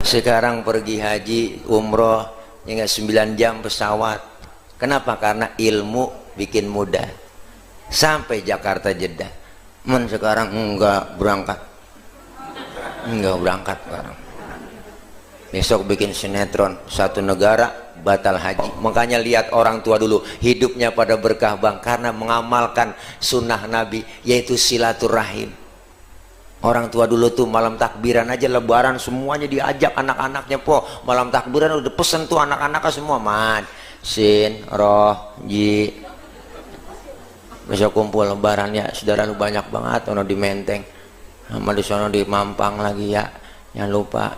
Sekarang pergi haji, umroh, ya 9 jam pesawat. Kenapa? Karena ilmu bikin mudah. Sampai Jakarta Jeddah. Sekarang enggak berangkat sekarang. Besok bikin sinetron, satu negara batal haji. Makanya lihat orang tua dulu, hidupnya pada berkah bang, karena mengamalkan sunnah Nabi, yaitu silaturahim. Orang tua dulu tuh malam takbiran aja lebaran semuanya diajak anak-anaknya po. Malam takbiran udah pesen tuh anak-anaknya semua, mad, sin, roh, ji. Besok kumpul lebaran ya, saudara lu banyak banget, ono di Menteng, sama di sono di Mampang lagi ya. Jangan lupa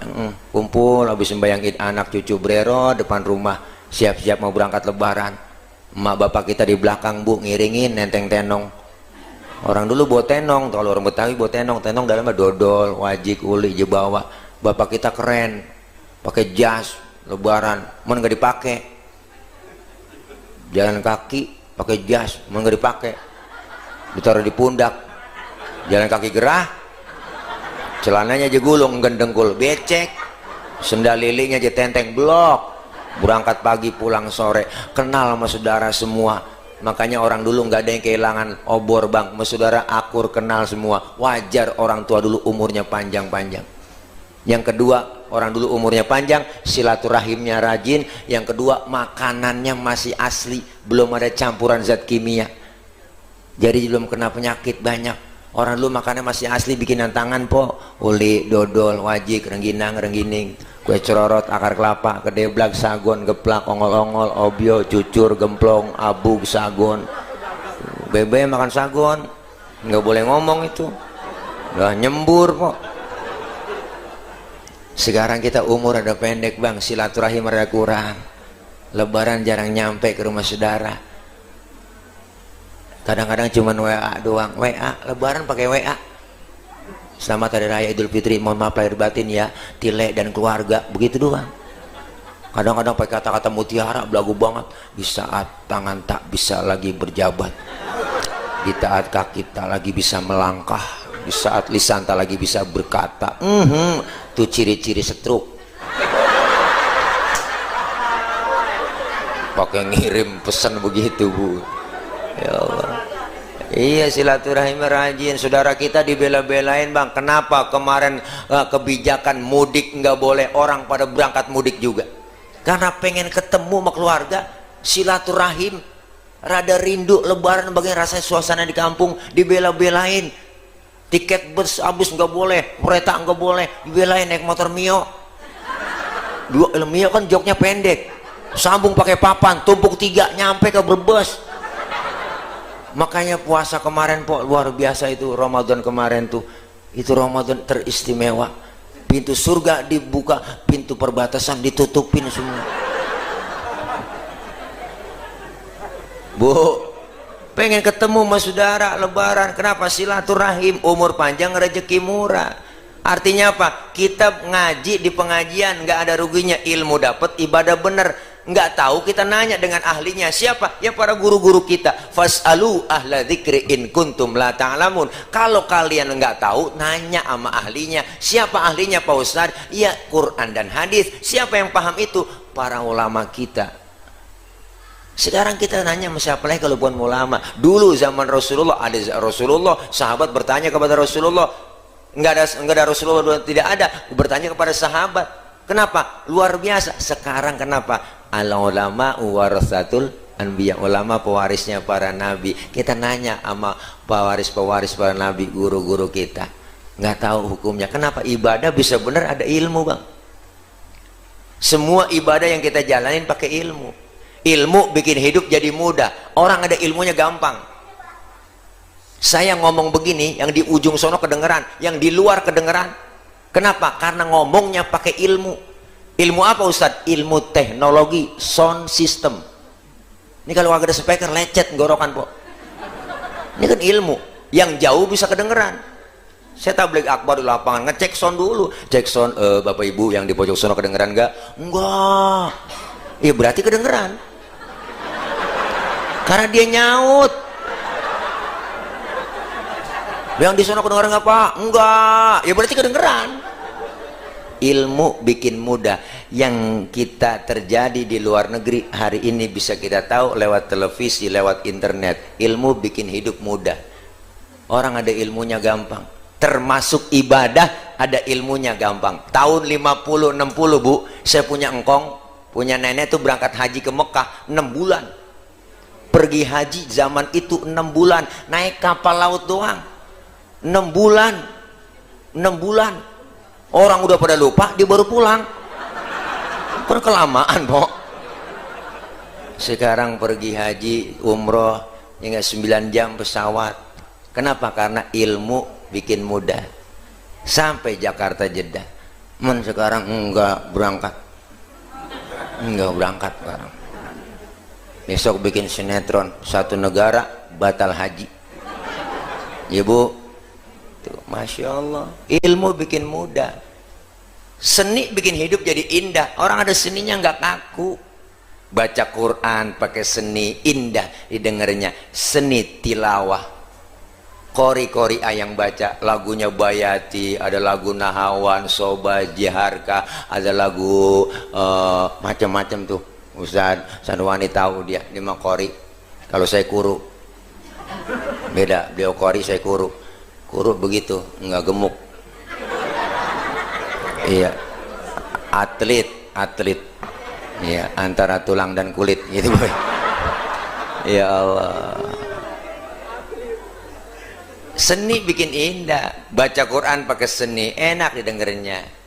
kumpul habis sembahyang Id, anak cucu brero depan rumah siap-siap mau berangkat lebaran. Emak bapak kita di belakang bu ngiringin nenteng tenong. Orang dulu bawa tenong, kalau orang Betawi bawa tenong dalamnya dodol, wajik, uli, jebawa. Bapak kita keren, pakai jas lebaran, mau nggak dipakai. Jalan kaki pakai jas, mau nggak dipakai. Ditaruh di pundak. Jalan kaki gerah, celananya aja gulung, gendengkul, becek, sendal lilinya aja tenteng, blok. Berangkat pagi pulang sore, kenal sama saudara semua. Makanya orang dulu nggak ada yang kehilangan obor bang, sama saudara akur kenal semua. Wajar orang tua dulu umurnya panjang-panjang. Yang kedua, orang dulu umurnya panjang, silaturahimnya rajin. Yang kedua, makanannya masih asli, belum ada campuran zat kimia, jadi belum kena penyakit banyak. Orang dulu makannya masih asli, bikinan tangan po, uli, dodol, wajik, rengginang, renggining, kue cerorot, akar kelapa, kedeblak, sagon, geplak, ongol-ongol, obyo, cucur, gemplong, abug, sagon. Bebe makan sagon, nggak boleh ngomong itu, udah nyembur po. Sekarang kita umur ada pendek bang, silaturahim ada kurang, lebaran jarang nyampe ke rumah saudara. Kadang-kadang cuma WA doang, WA, lebaran pakai WA. Selamat Hari Raya Idul Fitri, mohon maaf lahir batin ya, Tile dan keluarga, begitu doang. Kadang-kadang pakai kata-kata mutiara, belagu banget. Di saat tangan tak bisa lagi berjabat, di saat kaki tak lagi bisa melangkah, di saat lisan tak lagi bisa berkata, tuh ciri-ciri stroke. Pakai ngirim pesan begitu bu. Ya Allah. Iya, silaturahim rajin. Saudara kita dibela-belain bang. Kenapa kemarin kebijakan mudik nggak boleh, orang pada berangkat mudik juga? Karena pengen ketemu sama keluarga, silaturahim, rada rindu lebaran, bagian rasanya suasana di kampung, dibela-belain. Tiket bus habis nggak boleh, kereta nggak boleh, dibelain naik motor Mio. Mio kan joknya pendek, sambung pakai papan, tumpuk 3 nyampe ke Brebes. Makanya puasa kemarin po luar biasa itu, Ramadan kemarin tuh, itu Ramadan teristimewa. Pintu surga dibuka, pintu perbatasan ditutupin semua. Bu, pengen ketemu sama saudara lebaran, kenapa? Silaturahim, umur panjang, rezeki murah. Artinya apa? Kita ngaji di pengajian nggak ada ruginya, ilmu dapat, ibadah bener. Nggak tahu kita nanya dengan ahlinya. Siapa? Ya para guru-guru kita. Fas'alu ahla dzikri in kuntum la ta'lamun. Kalau kalian nggak tahu, nanya sama ahlinya. Siapa ahlinya Pak Ustadz? Ya Quran dan hadis. Siapa yang paham itu? Para ulama kita. Sekarang kita nanya sama siapa lagi kalau bukan ulama? Dulu zaman Rasulullah, ada Rasulullah, sahabat bertanya kepada Rasulullah. Nggak ada Rasulullah, tidak ada. Bertanya kepada sahabat. Kenapa? Luar biasa. Sekarang kenapa? Al-ulama warasatul anbiya, ulama pewarisnya para nabi. Kita nanya sama pewaris-pewaris para nabi, guru-guru kita. Nggak tahu hukumnya. Kenapa? Ibadah bisa benar ada ilmu bang. Semua ibadah yang kita jalanin pakai ilmu. Ilmu bikin hidup jadi mudah. Orang ada ilmunya gampang. Saya ngomong begini, yang di ujung sono kedengeran, yang di luar kedengeran. Kenapa? Karena ngomongnya pakai ilmu. Ilmu apa Ustadz? Ilmu teknologi, sound system. Ini kalau agak ada speaker lecet gorokan po. Ini kan ilmu. Yang jauh bisa kedengeran. Saya tabligh akbar di lapangan, ngecek sound dulu. Cek sound, bapak ibu yang di pojok sono kedengeran nggak? Enggak. Ya berarti kedengeran. Karena dia nyaut. Yang di sono kedengeran nggak pak? Enggak. Ya berarti kedengeran. ilmu bikin mudah. Yang kita terjadi di luar negeri hari ini bisa kita tahu lewat televisi, lewat internet. Ilmu bikin hidup mudah. Orang ada ilmunya gampang, termasuk ibadah ada ilmunya gampang. Tahun 50-60 bu, saya punya engkong, punya nenek tuh berangkat haji ke Mekah 6 bulan. Pergi haji zaman itu 6 bulan, naik kapal laut doang 6 bulan. 6 bulan orang udah pada lupa, dia baru pulang. Kan kelamaan pok. Sekarang pergi haji umroh hingga 9 jam pesawat. Kenapa? Karena ilmu bikin mudah. Sampai Jakarta Jeddah. Sekarang enggak berangkat sekarang. Besok bikin sinetron, satu negara batal haji. Ya bu, tuh, Masya Allah. Ilmu bikin mudah. Seni bikin hidup jadi indah. Orang ada seninya nggak kaku. Baca Quran pakai seni, indah didengarnya. Seni tilawah. Kori-kori yang baca lagunya Bayati, ada lagu Nahawan, Soba, Jiharka, ada lagu macam-macam tuh. Ustaz Sanwani tahu dia mah kori. Kalau saya kuru beda, beliau kori, saya kuru begitu, nggak gemuk. Iya, atlet iya, antara tulang dan kulit gitu. Ya Allah, seni bikin indah. Baca Quran pakai seni, enak didengarnya.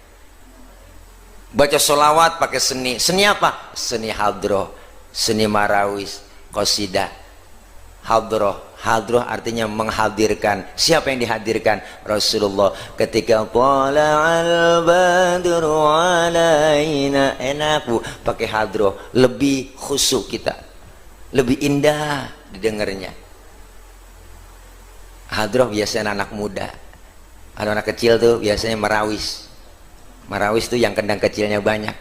Baca sholawat pakai seni. Seni apa? Seni hadroh, seni marawis, qasidah. Hadroh artinya menghadirkan. Siapa yang dihadirkan? Rasulullah. Ketika tala'al badru alaina, enak bu pakai hadroh, lebih khusyuk kita, lebih indah didengarnya. Hadroh biasanya anak muda, anak kecil tuh biasanya marawis. Marawis tuh yang kendang kecilnya banyak,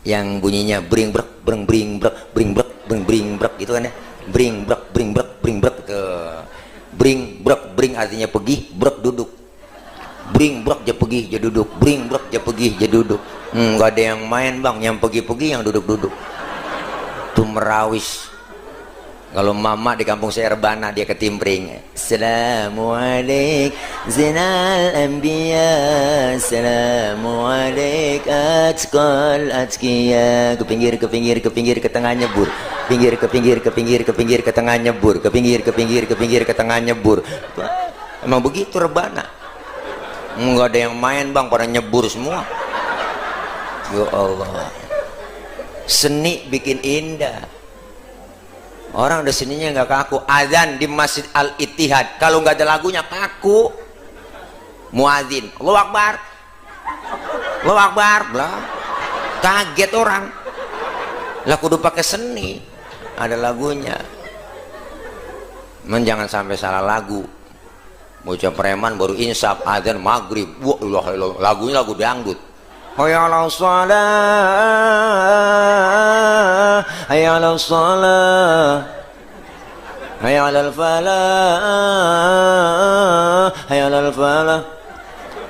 yang bunyinya bring brek breng bring brek bring brek breng bring brek gitu kan ya. Bring brek bring brek bring brek tuh. Bring brek bring artinya pergi, brek duduk. Bring brek ja pergi ja duduk, bring brek ja pergi ja duduk. Nggak ada yang main bang, yang pergi-pergi yang duduk-duduk. Tuh merawis. Kalau mama di kampung saya Rebana, dia ketimpring. Assalamualaikum zinal anbiya, Assalamualaikum atqal atqiya. Ke pinggir ke tengah nyebur. Pinggir ke pinggir ke tengah nyebur. Ke pinggir ke tengah nyebur. Emang begitu Rebana. Enggak ada yang main bang, pada nyebur semua. Ya Allah. Seni bikin indah. Orang udah seninya nggak kaku. Azan di Masjid Al-Ittihad, kalau nggak ada lagunya kaku. Muadzin, Allahu Akbar, Allahu Akbar, blah. Kaget orang. Lah kudu pakai seni, ada lagunya. Jangan sampai salah lagu. Bocah preman baru insaf azan maghrib, wah lagunya lagu dangdut. Hayya 'alas shalah, hayya 'alas shalah, hayya 'alal falah, hayya 'alal falah.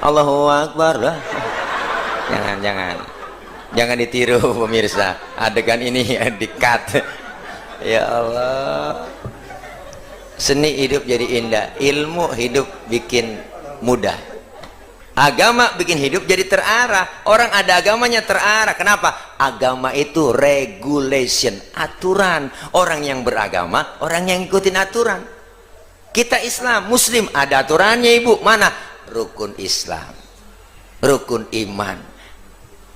Allahu Akbar lah. Jangan ditiru pemirsa. Adegan ini di-cut. Ya Allah. Seni hidup jadi indah, ilmu hidup bikin mudah. Agama bikin hidup jadi terarah. Orang ada agamanya terarah. Kenapa? Agama itu regulation, aturan. Orang yang beragama, orang yang ngikutin aturan. Kita Islam, Muslim, ada aturannya ibu. Mana? Rukun Islam, rukun iman.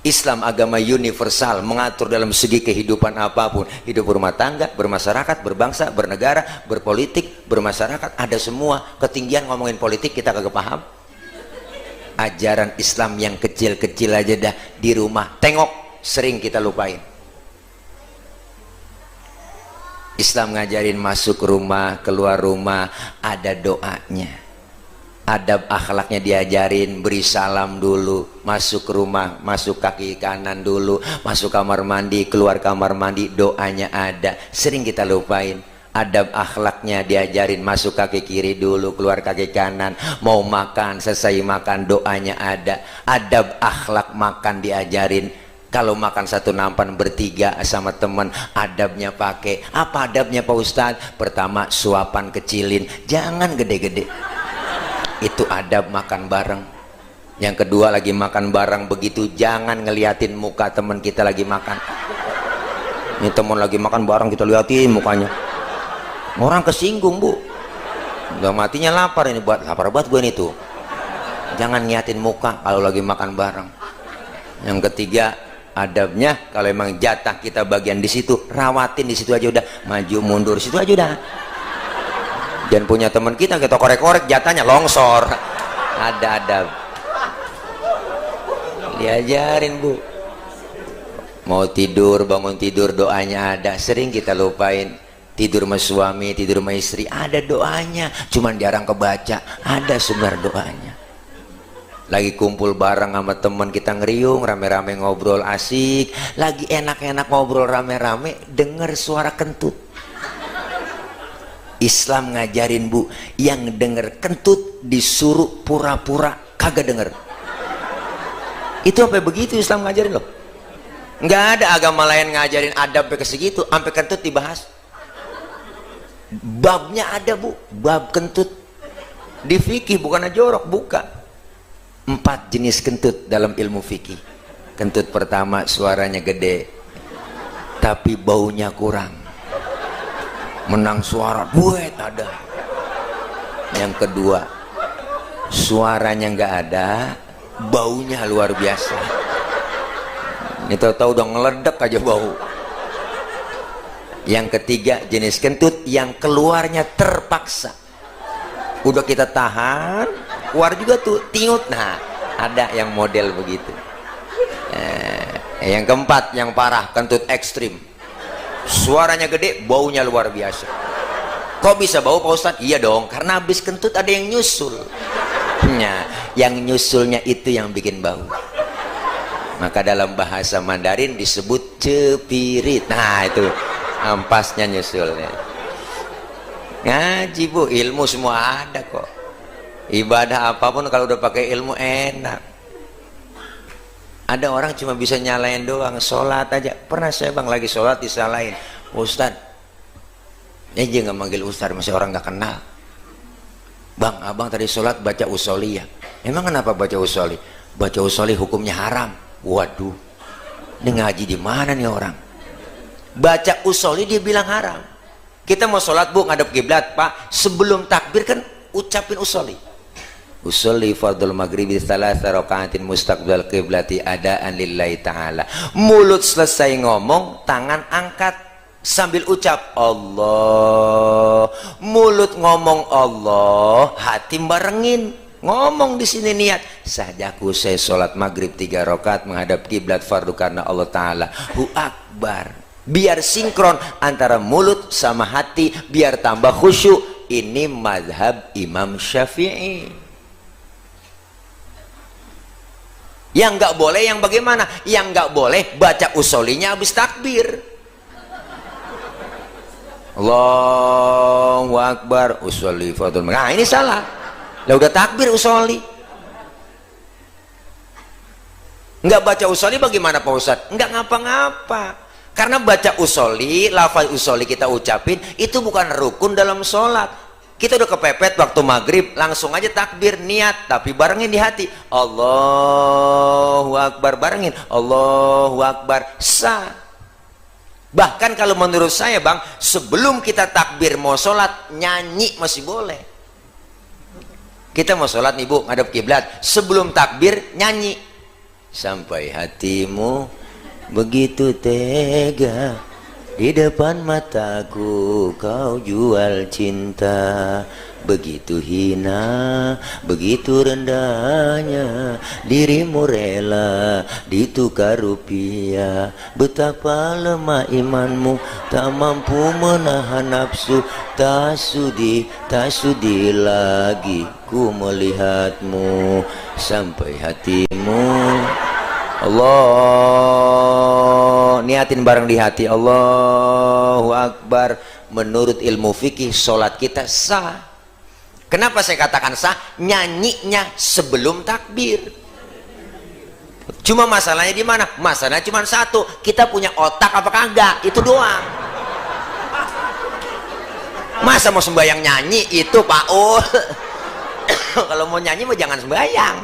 Islam agama universal, mengatur dalam segi kehidupan apapun. Hidup berumah tangga, bermasyarakat, berbangsa, bernegara, berpolitik, bermasyarakat, ada semua. Ketinggian ngomongin politik kita kagak paham. Ajaran Islam yang kecil-kecil aja dah di rumah tengok sering kita lupain. Islam ngajarin masuk rumah, keluar rumah ada doanya, adab akhlaknya diajarin. Beri salam dulu, masuk ke rumah, masuk kaki kanan dulu, masuk kamar mandi, keluar kamar mandi, doanya ada. Sering kita lupain. Adab akhlaknya diajarin, masuk kaki kiri dulu, keluar kaki kanan. Mau makan, selesai makan doanya ada. Adab akhlak makan diajarin. Kalau makan satu nampan bertiga sama teman, adabnya pakai. Apa adabnya Pak Ustadz? Pertama, suapan kecilin, jangan gede-gede. Itu adab makan bareng. Yang kedua, lagi makan bareng begitu, jangan ngeliatin muka teman kita lagi makan. Ini teman lagi makan bareng, kita liatin mukanya. Orang kesinggung, Bu. Udah matinya lapar ini, lapar banget gue ini tuh. Jangan ngiatin muka kalau lagi makan bareng. Yang ketiga, adabnya kalau emang jatah kita bagian di situ, rawatin di situ aja udah, maju mundur situ aja udah. Dan punya teman kita korek-korek jatahnya longsor. Ada adab. Diajarin, Bu. Mau tidur, bangun tidur doanya ada. Sering kita lupain. Tidur sama suami, tidur sama istri, ada doanya, cuman jarang kebaca. Ada sumber doanya. Lagi kumpul bareng sama teman kita ngeriung, rame-rame ngobrol asik, lagi enak-enak ngobrol rame-rame, denger suara kentut. Islam ngajarin, Bu, yang denger kentut disuruh pura-pura kagak denger. Itu sampai begitu Islam ngajarin loh. Nggak ada agama lain ngajarin adab sampai ke segitu, sampai kentut dibahas. Babnya ada, Bu, bab kentut di fikih, bukan jorok, buka. 4 jenis kentut dalam ilmu fikih. Kentut pertama suaranya gede tapi baunya kurang, menang suara duet ada. Yang kedua, suaranya nggak ada, baunya luar biasa. Ini tahu-tahu udah ngeledek aja bau. Yang ketiga, jenis kentut yang keluarnya terpaksa. Udah kita tahan, keluar juga tuh, tingut. Nah, ada yang model begitu. Yang keempat, yang parah, kentut ekstrim. Suaranya gede, baunya luar biasa. Kok bisa bau, Pak Ustadz? Iya dong, karena habis kentut ada yang nyusul. Nah, yang nyusulnya itu yang bikin bau. Maka dalam bahasa Mandarin disebut cepirit. Nah, itu ampasnya nyusulnya. Ngaji, Bu, ilmu semua ada kok. Ibadah apapun kalau udah pakai ilmu enak. Ada orang cuma bisa nyalain doang, sholat aja. Pernah saya, Bang, lagi sholat disalahin, Ustadz, ini aja nggak manggil Ustadz, masih orang nggak kenal. Bang, abang tadi sholat baca usoli ya? Emang kenapa baca usoli? Baca usoli hukumnya haram. Waduh, ini ngaji di mana nih orang? Baca usoli dia bilang haram. Kita mau sholat, Bu, ngadep kiblat, Pak, sebelum takbir kan ucapin usoli. Usolli fardul maghribi thalatha rakaatin mustaqbal qiblati adaan lillahi ta'ala. Mulut selesai ngomong, tangan angkat sambil ucap Allah. Mulut ngomong Allah, hati barengin. Ngomong di sini niat, sajaku saya sholat maghrib 3 rakaat menghadap kiblat fardu karena Allah Ta'ala. Hu akbar. Biar sinkron antara mulut sama hati, biar tambah khusyuk. Ini mazhab Imam Syafi'i. Yang nggak boleh yang bagaimana? Yang nggak boleh baca usolinya habis takbir. Allahu Akbar, usolli fardul. Nah, ini salah. Lah udah takbir usoli. Nggak baca usoli bagaimana, Pak Ustadz? Nggak ngapa-ngapa. Karena baca usoli, lafaz usoli kita ucapin, itu bukan rukun dalam sholat. Kita udah kepepet waktu maghrib, langsung aja takbir, niat, tapi barengin di hati. Allahu Akbar, barengin. Allahu Akbar, sah. Bahkan kalau menurut saya, Bang, sebelum kita takbir mau sholat, nyanyi masih boleh. Kita mau sholat nih, Bu, ngadep kiblat, sebelum takbir nyanyi. Sampai hatimu begitu tega, di depan mataku kau jual cinta. Begitu hina, begitu rendahnya dirimu rela ditukar rupiah. Betapa lemah imanmu, tak mampu menahan nafsu. Tak sudi lagi ku melihatmu. Sampai hatimu Allah, niatin bareng di hati. Allahu Akbar, menurut ilmu fikih sholat kita sah. Kenapa saya katakan sah? Nyanyinya sebelum takbir. Cuma masalahnya di mana? Masalahnya cuma satu, kita punya otak apa kagak, itu doang. Masa mau sembahyang nyanyi itu Pak Ul? Kalau mau nyanyi mah jangan sembahyang.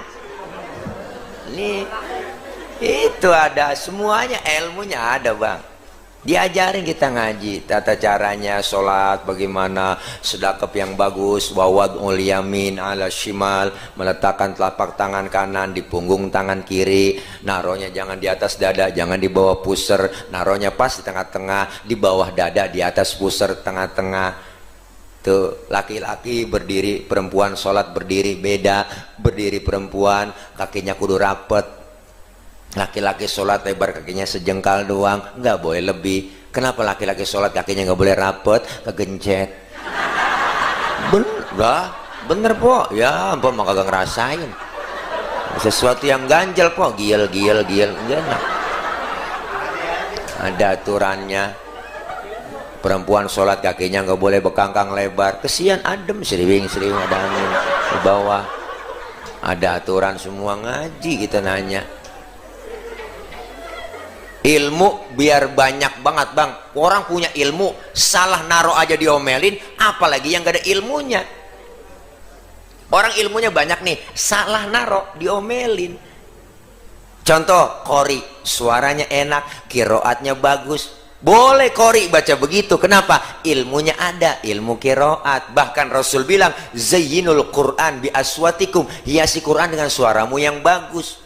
Ini itu ada semuanya, ilmunya ada bang. Diajarin kita ngaji tata caranya sholat bagaimana, sedekap yang bagus, wawad'ul yamin ala shimal, meletakkan telapak tangan kanan di punggung tangan kiri, naronya jangan di atas dada, jangan di bawah pusar, naronya pas di tengah-tengah, di bawah dada, di atas pusar, tengah-tengah. Tuh laki-laki berdiri, perempuan sholat berdiri beda, berdiri perempuan kakinya kudu rapet. Laki-laki sholat lebar kakinya sejengkal doang, nggak boleh lebih. Kenapa laki-laki sholat kakinya nggak boleh rapet, kegencet? Bener po, ya ampun mah kagak ngerasain sesuatu yang ganjel po, giel enak. Ada aturannya. Perempuan sholat kakinya nggak boleh bekangkang lebar, kesian adem, sering ada angin di bawah. Ada aturan semua, ngaji kita nanya. Ilmu biar banyak banget bang, orang punya ilmu salah naro aja diomelin, apalagi yang gak ada ilmunya. Orang ilmunya banyak nih, salah naro diomelin. Contoh qori, suaranya enak, kiroatnya bagus, boleh qori baca begitu. Kenapa? Ilmunya ada, ilmu kiroat. Bahkan Rasul bilang zayyinul Quran bi aswatikum, hiasi Quran dengan suaramu yang bagus.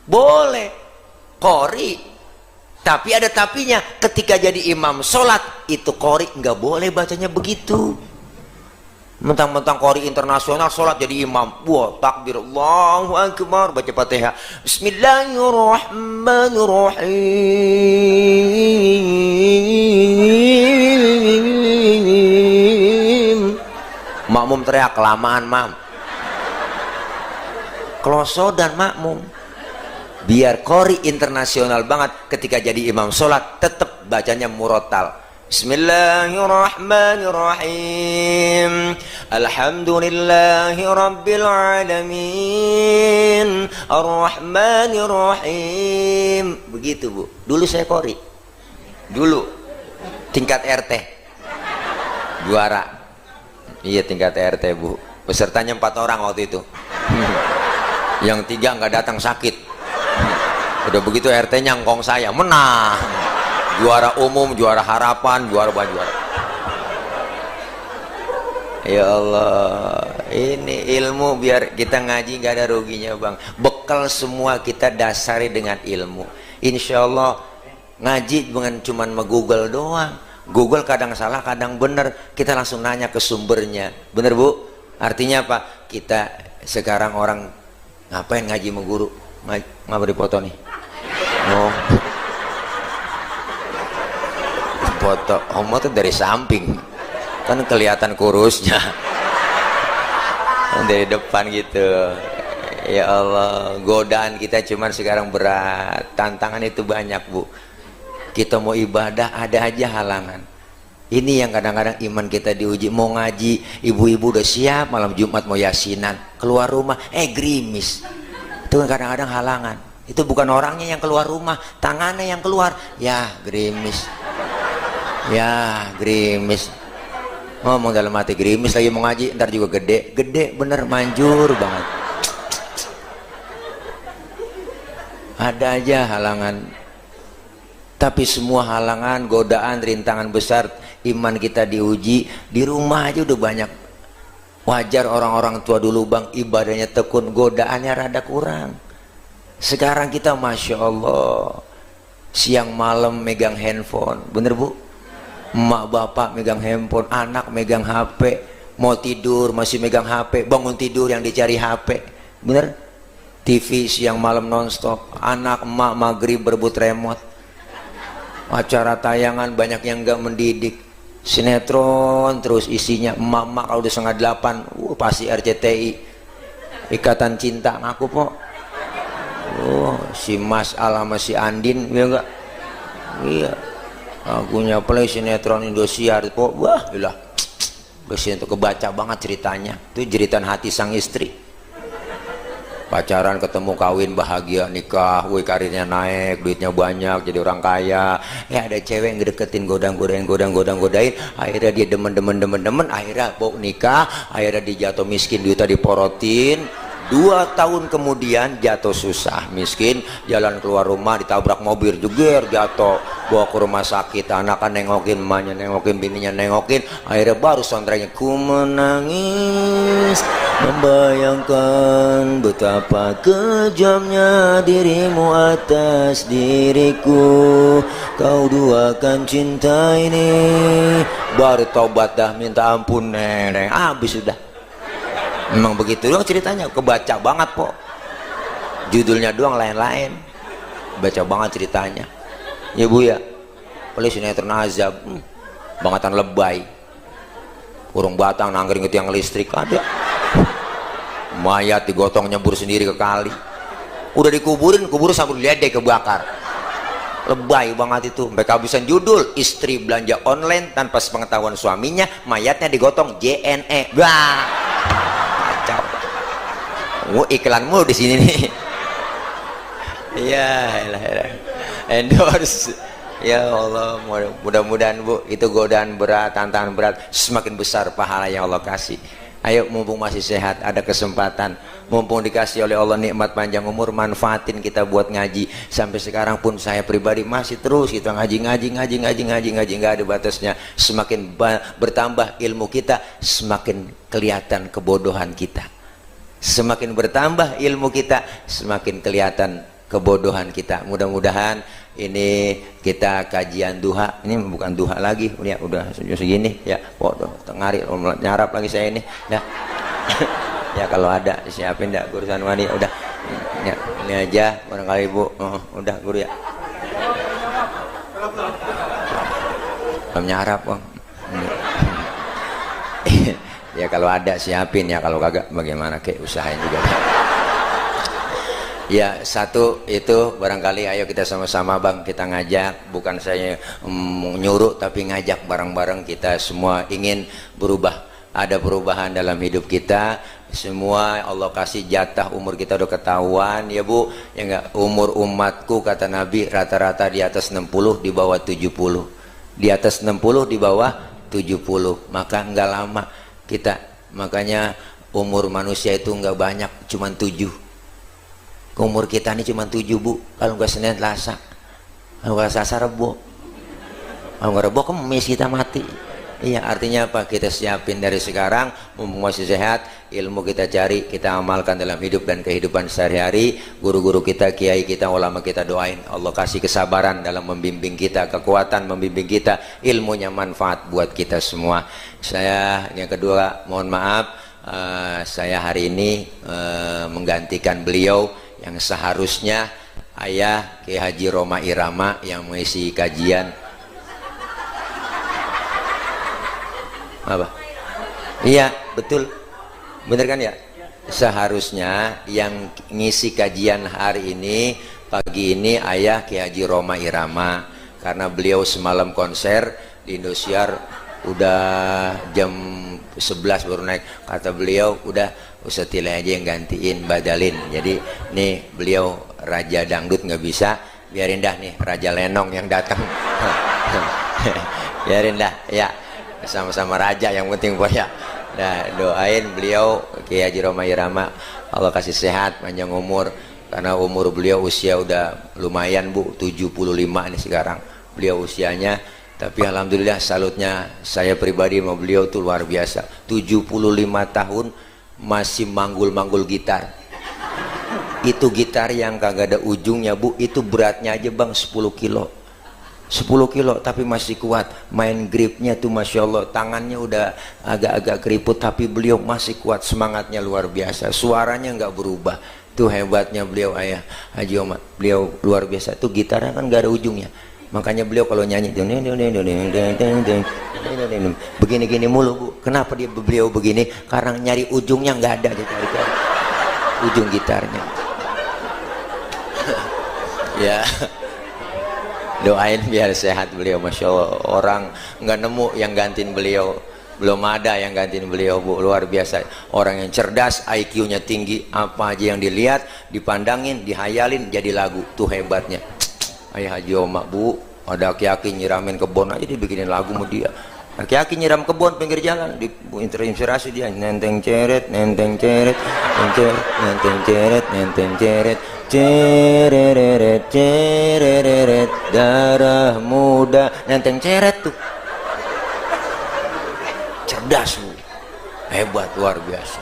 Boleh qori. Tapi ada tapinya, ketika jadi imam sholat itu qori nggak boleh bacanya begitu. Mentang-mentang qori internasional sholat jadi imam, wah takbir Allahu Akbar, baca Fatihah, Bismillahirrahmanirrahim. Makmum teriak, kelamaan mam. Kloso dan makmum. Biar qori internasional banget, ketika jadi imam sholat tetap bacanya murotal. Bismillahirrahmanirrahim. Alhamdulillahi rabbil alamin. Ar-Rahmanirrahim. Begitu bu. Dulu saya qori. Dulu tingkat RT. Juara. Iya tingkat RT bu. Pesertanya 4 orang waktu itu. Yang 3 nggak datang, sakit. Udah begitu RT nyangkong saya, menang. Juara umum, juara harapan, juara. Ya Allah, ini ilmu biar kita ngaji nggak ada ruginya bang. Bekal semua kita dasari dengan ilmu. Insya Allah ngaji bukan cuma nge-google doang. Google kadang salah, kadang bener. Kita langsung nanya ke sumbernya. Bener bu? Artinya apa? Kita sekarang orang ngapain ngaji sama guru? Ngapa dipoto nih? Oh, foto Omo tuh dari samping kan kelihatan kurusnya. Dari depan gitu. Ya Allah, godaan kita cuman sekarang berat, tantangan itu banyak bu. Kita mau ibadah ada aja halangan. Ini yang kadang-kadang iman kita diuji. Mau ngaji, ibu-ibu udah siap, malam Jumat mau yasinan, keluar rumah gerimis. Itu kadang-kadang halangan. Itu bukan orangnya yang keluar rumah, tangannya yang keluar. Ya gerimis, ya gerimis. Ngomong dalam hati, gerimis lagi mau ngaji, ntar juga gede bener, manjur banget. Ada aja halangan. Tapi semua halangan, godaan, rintangan besar, iman kita diuji. Di rumah aja udah banyak. Wajar orang-orang tua dulu bang, ibadahnya tekun, godaannya rada kurang. Sekarang kita Masya Allah, siang malam megang handphone, bener bu? Emak bapak megang handphone, anak megang HP, mau tidur masih megang HP, bangun tidur yang dicari HP, bener? TV siang malam nonstop, anak emak maghrib berebut remote, acara tayangan banyak yang gak mendidik, sinetron terus isinya, emak-emak kalau udah 7:30, pasti RCTI, Ikatan Cinta, ngaku po. Oh, si Mas Al sama si Andin, ya enggak? Iya. Lagunya play sinetron Indosiar po, wah ilah bersih itu kebaca banget ceritanya. Itu jeritan hati sang istri, pacaran ketemu kawin bahagia nikah, woi karirnya naik, duitnya banyak, jadi orang kaya. Ada cewek yang ngedeketin godain, akhirnya dia demen, akhirnya bawa nikah, akhirnya dia jatuh miskin, duitnya diporotin. 2 tahun kemudian jatuh susah miskin, jalan keluar rumah ditabrak mobil, jeger jatuh, bawa ke rumah sakit, anaknya nengokin, emaknya nengokin, bininya nengokin, akhirnya baru soundtracknya ku menangis membayangkan betapa kejamnya dirimu atas diriku, kau duakan cinta ini, baru tobat dah minta ampun nenek, habis sudah. Memang begitu doang ceritanya, kebaca banget po, judulnya doang lain-lain, baca banget ceritanya ya bu ya. Paling sinetron azab, bangatan lebay, kurung batang nangkring ke tiang listrik, ada mayat digotong nyebur sendiri ke kali, udah dikuburin sampai diledek kebakar, lebay banget itu. Mereka habisan judul, istri belanja online tanpa sepengetahuan suaminya, mayatnya digotong JNE. Wah kacau, iklanmu di sini nih. Ya endorse. Ya Allah, mudah-mudahan bu, itu godaan berat, tantangan berat, semakin besar pahala yang Allah kasih. Ayo mumpung masih sehat, ada kesempatan, mumpung dikasih oleh Allah nikmat panjang umur, manfaatin kita buat ngaji. Sampai sekarang pun saya pribadi masih terus kita ngaji, nggak ada batasnya. Semakin bertambah ilmu kita, semakin kelihatan kebodohan kita. Semakin bertambah ilmu kita, semakin kelihatan kebodohan kita. Mudah-mudahan ini kita kajian duha, ini bukan duha lagi, udah segini ya. Waduh, tengari nyarap lagi saya ini ya. Ya kalau ada siapin dah urusan mandi, udah ya, ini aja barangkali bu. Udah guru ya, belum nyarap bang. Ya kalau ada siapin ya, kalau kagak bagaimana, kayak usahain juga. Ya satu itu barangkali, ayo kita sama-sama bang, kita ngajak, bukan saya nyuruh tapi ngajak bareng-bareng, kita semua ingin berubah, ada perubahan dalam hidup kita semua. Allah kasih jatah, umur kita udah ketahuan ya bu ya enggak. Umur umatku kata Nabi rata-rata di atas 60, di bawah 70, di atas 60, di bawah 70, maka enggak lama kita, makanya umur manusia itu enggak banyak, cuman 7. Umur kita ini cuma 7 bu, kalau nggak Senin Selasa, kalau nggak Selasa Rebo, kalau nggak Rebo Kemis kita mati. Iya, artinya apa? Kita siapin dari sekarang, mumpung masih sehat, ilmu kita cari, kita amalkan dalam hidup dan kehidupan sehari-hari. Guru-guru kita, kiai kita, ulama kita doain, Allah kasih kesabaran dalam membimbing kita, kekuatan membimbing kita, ilmunya manfaat buat kita semua. Saya yang kedua mohon maaf, saya hari ini menggantikan beliau yang seharusnya ayah Kiai Haji Roma Irama yang mengisi kajian. Apa? Iya betul, bener kan ya? Seharusnya yang ngisi kajian hari ini, pagi ini ayah Kiai Haji Roma Irama, karena beliau semalam konser di Indosiar, udah jam 11 baru naik, kata beliau udah Ustadz Tilai aja yang gantiin, badalin. Jadi nih beliau raja dangdut nggak bisa, biarin dah nih Raja Lenong yang datang. Biarin dah ya, sama-sama raja yang penting boy ya. Nah, doain beliau Kiai Haji Roma Irama, Allah kasih sehat panjang umur, karena umur beliau usia udah lumayan bu, 75 nih sekarang beliau usianya. Tapi alhamdulillah salutnya saya pribadi sama beliau tuh luar biasa, 75 tahun masih manggul-manggul gitar. Itu gitar yang kagak ada ujungnya bu, itu beratnya aja bang 10 kilo 10 kilo tapi masih kuat. Main gripnya tuh Masya Allah, tangannya udah agak-agak keriput tapi beliau masih kuat, semangatnya luar biasa, suaranya nggak berubah. Tuh hebatnya beliau ayah Haji Omar, beliau luar biasa. Tuh gitarnya kan nggak ada ujungnya, makanya beliau kalau nyanyi begini-gini mulu bu. Kenapa beliau begini? Karena nyari ujungnya nggak ada, dicari-cari ujung gitarnya. Ya Doain biar sehat beliau, masya Allah. Orang nggak nemu yang gantiin beliau, belum ada yang gantiin beliau Bu, luar biasa. Orang yang cerdas, IQ-nya tinggi, apa aja yang dilihat, dipandangin, dihayalin jadi lagu, tuh hebatnya. Ayah Haji Oma Bu, ada aki-aki nyiramin kebun aja dibikinin lagu sama dia. Aki-aki nyiram kebun pinggir jalan, terinspirasi dia, nenteng ceret, nenteng ceret, nenteng ceret, nenteng ceret, cereret, cereret, darah muda, nenteng ceret tuh. Cerdas Bu, hebat, luar biasa.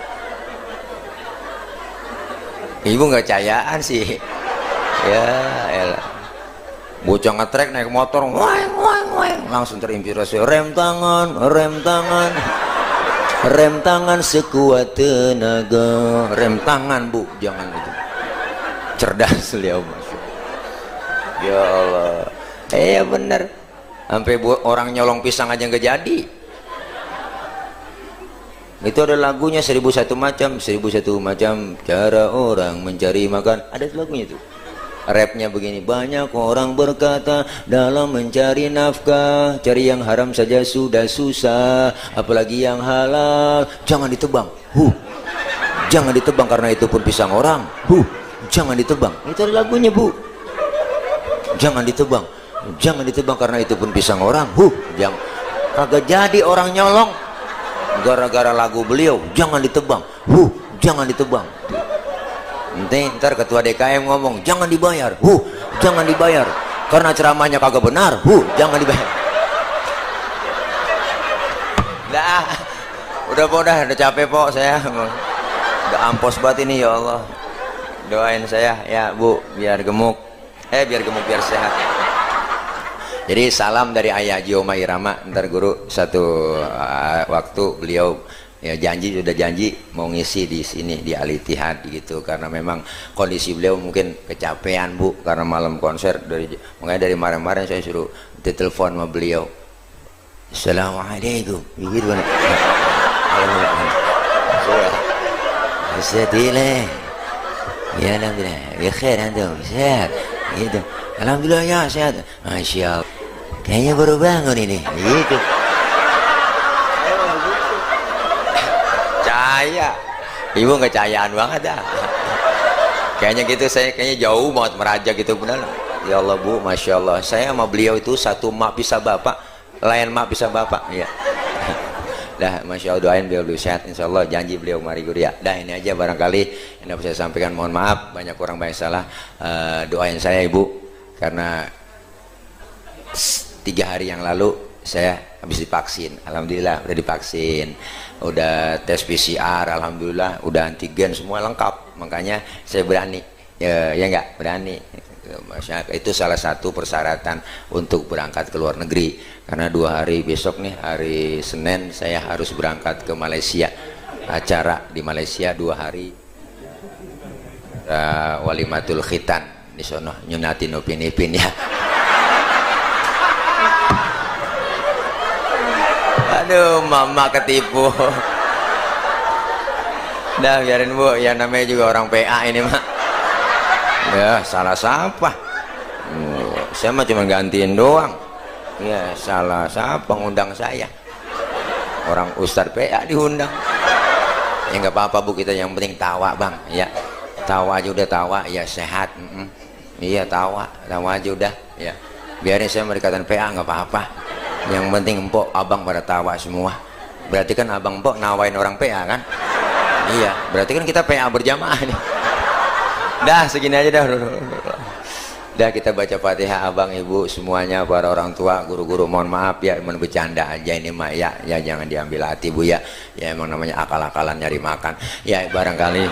Ibu nggak cayaan sih, ya elah. Bocah ngetrek naik motor, weng weng weng, langsung terinspirasi, rem tangan, rem tangan, rem tangan sekuat tenaga, rem tangan Bu, jangan itu. Cerdas beliau, masya Allah. Ya Allah, iya bener, sampai orang nyolong pisang aja nggak jadi. Itu ada lagunya 1001 macam, 1001 macam cara orang mencari makan, ada lagunya tuh. Rapnya begini, banyak orang berkata dalam mencari nafkah, cari yang haram saja sudah susah, apalagi yang halal. Jangan ditebang, jangan ditebang karena itu pun pisang orang, jangan ditebang. Itu ada lagunya Bu, jangan ditebang, jangan ditebang karena itu pun pisang orang, jangan. Kagak jadi orang nyolong gara-gara lagu beliau, jangan ditebang, jangan ditebang. Ntar ketua DKM ngomong jangan dibayar, jangan dibayar karena ceramahnya kagak benar, jangan dibayar. Dah, udah capek pok saya, udah ampos banget ini ya Allah. Doain saya ya Bu, biar gemuk, biar sehat. Jadi salam dari Ayah Haji Oma Irama. Ntar guru satu waktu beliau ya sudah janji mau ngisi di sini di Al Ittihad gitu, karena memang kondisi beliau mungkin kecapean Bu, karena malam konser makanya dari kemarin saya suruh ditelepon sama beliau. Assalamualaikum gitu kan. Alhamdulillah. Ya alhamdulillah. Ya khair antum, sehat. Gitu. Alhamdulillah ya sehat. Masya Allah. Kayaknya baru bangun ini. Gitu. Caya, ibu nggak cayaan banget dah. Kayaknya gitu, saya kayaknya jauh banget meraja gitu benar. Ya Allah Bu, masya Allah. Saya sama beliau itu satu mak bisa bapak, lain mak bisa bapak. Ya. Dah, masya Allah, doain beliau sehat, insya Allah. Janji beliau mari guru ya. Dah ini aja barangkali yang dapat saya sampaikan. Mohon maaf banyak kurang banyak salah. Doain saya Ibu, karena 3 hari yang lalu saya habis divaksin. Alhamdulillah udah divaksin, udah tes PCR, alhamdulillah udah antigen semua lengkap, makanya saya berani ya enggak berani. Itu salah satu persyaratan untuk berangkat ke luar negeri, karena 2 hari besok nih, hari Senin saya harus berangkat ke Malaysia, acara di Malaysia 2 hari, walimatul khitan di sono, nyunatin Upin Ipin ya. Aduh, mama ketipu. Dah biarin Bu, ya namanya juga orang PA ini mah. Ya salah siapa? Saya mah cuma gantiin doang. Ya salah siapa ngundang saya? Orang Ustadz PA diundang. Ya nggak apa-apa Bu, kita yang penting tawa Bang. Ya tawa aja udah, tawa ya sehat. Iya tawa aja udah. Ya biarin saya merikatan PA nggak apa-apa. Yang penting empok abang pada tawa semua. Berarti kan abang empok nawain orang PA kan? Iya, berarti kan kita PA berjamaah nih. Dah segini aja dah. Dah kita baca Fatihah abang ibu semuanya, para orang tua, guru-guru mohon maaf ya, emang bercanda aja ini mah ya jangan diambil hati Bu ya. Ya emang namanya akal-akalan nyari makan. Ya barangkali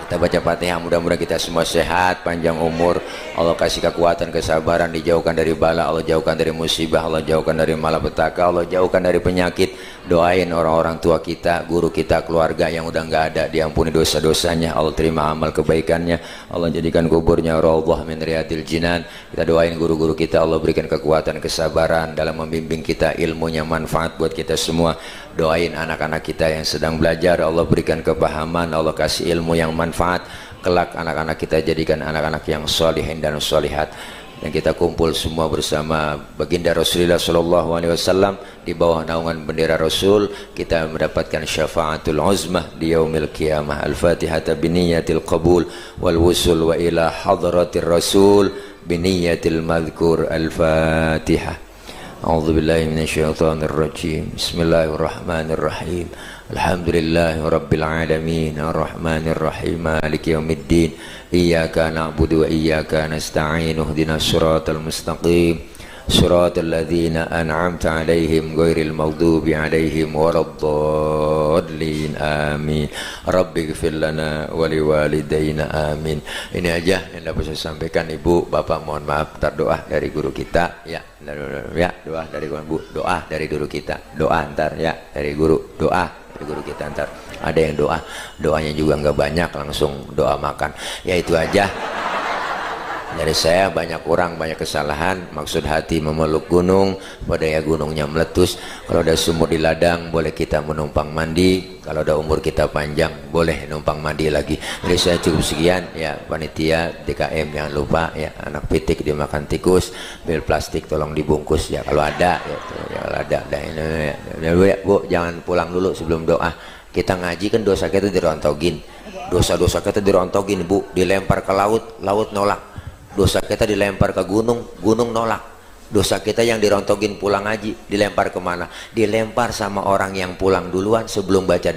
kita baca Fatihah, mudah-mudahan kita semua sehat, panjang umur, Allah kasih kekuatan, kesabaran, dijauhkan dari bala, Allah jauhkan dari musibah, Allah jauhkan dari malapetaka, Allah jauhkan dari penyakit. Doain orang-orang tua kita, guru kita, keluarga yang udah nggak ada, diampuni dosa-dosanya, Allah terima amal kebaikannya, Allah jadikan kuburnya raudhah min riyadil jinan. Kita doain guru-guru kita, Allah berikan kekuatan, kesabaran dalam membimbing kita, ilmunya manfaat buat kita semua. Doain anak-anak kita yang sedang belajar, Allah berikan kepahaman, Allah kasih ilmu yang manfaat. Kelak anak-anak kita jadikan anak-anak yang solihin dan solihat. dan kita kumpul semua bersama baginda Rasulullah Shallallahu Alaihi Wasallam di bawah naungan bendera Rasul, kita mendapatkan syafaatul uzmah di yaumil qiyamah. Al-Fatihah biniyatil qabul wal wusul wa ila hadratir Rasul biniyatil madhkur. Al-Fatihah. A'udzu billahi minasyaitonir rajim. Bismillahirrahmanirrahim. Alhamdulillahi rabbil alamin arrahmanir rahim maliki yaumiddin. Iyyaka na'budu wa iyyaka nasta'in. Ihdinas siratal mustaqim. Siratal ladzina an'amta 'alaihim ghairil maghdubi 'alaihim waladdallin. Amin. Rabbighfir lana wa liwalidayna. Amin. Ini aja yang dapat saya sampaikan. Ibu, Bapak, mohon maaf. Doa dari guru kita ya. Ya, doa dari Bu, doa dari guru kita. Doa ntar ya dari guru, doa dari guru kita ntar. Ada yang doanya juga nggak banyak, langsung doa makan. Ya itu aja. Dari saya, banyak orang, banyak kesalahan. Maksud hati memeluk gunung, pada ya gunungnya meletus. Kalau ada sumur di ladang, boleh kita menumpang mandi. Kalau ada umur kita panjang, boleh numpang mandi lagi. Jadi saya cukup sekian ya. Panitia DKM jangan lupa ya, anak pitik dimakan tikus, pil plastik tolong dibungkus ya kalau ada ya. Kalau ada ini ya. Bu, jangan pulang dulu sebelum doa. Kita ngaji kan dosa kita dirontogin. Dosa-dosa kita dirontogin, Bu, dilempar ke laut, laut nolak. Dosa kita dilempar ke gunung, gunung nolak. Dosa kita yang dirontogin pulang ngaji, dilempar kemana? Dilempar sama orang yang pulang duluan sebelum baca